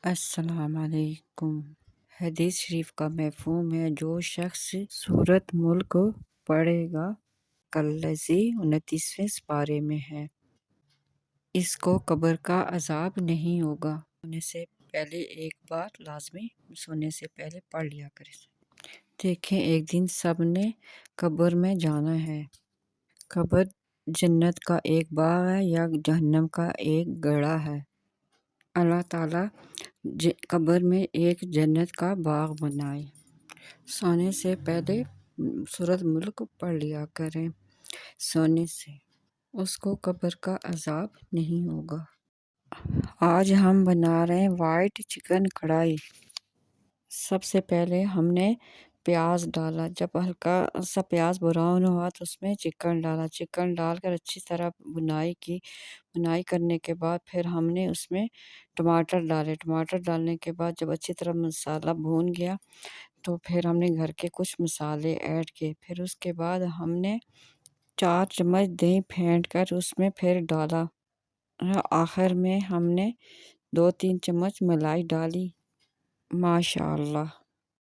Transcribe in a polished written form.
السلام علیکم۔ حدیث شریف کا مفہوم ہے جو شخص سورۃ ملک پڑھے گا کالذی 29ویں سپارے میں ہے، اس کو قبر کا عذاب نہیں ہوگا۔ سونے سے پہلے ایک بار لازمی سونے سے پہلے پڑھ لیا کریں۔ دیکھیں، ایک دن سب نے قبر میں جانا ہے۔ قبر جنت کا ایک باغ ہے یا جہنم کا ایک گڑھا ہے؟ اللہ تعالیٰ قبر میں ایک جنت کا باغ بنائے۔ سونے سے پہلے سورۃ ملک پڑھ لیا کریں سونے سے، اس کو قبر کا عذاب نہیں ہوگا۔ آج ہم بنا رہے ہیں وائٹ چکن کڑھائی۔ سب سے پہلے ہم نے پیاز ڈالا، جب ہلکا سا پیاز براؤن ہوا تو اس میں چکن ڈالا، چکن ڈال کر اچھی طرح بنائی کی۔ بنائی کرنے کے بعد پھر ہم نے اس میں ٹماٹر ڈالے، ٹماٹر ڈالنے کے بعد جب اچھی طرح مسالہ بھون گیا تو پھر ہم نے گھر کے کچھ مسالے ایڈ کیے۔ پھر اس کے بعد ہم نے 4 چمچ دہی پھینٹ کر اس میں پھر ڈالا۔ آخر میں ہم نے 2-3 چمچ ملائی ڈالی۔ ماشاء اللہ۔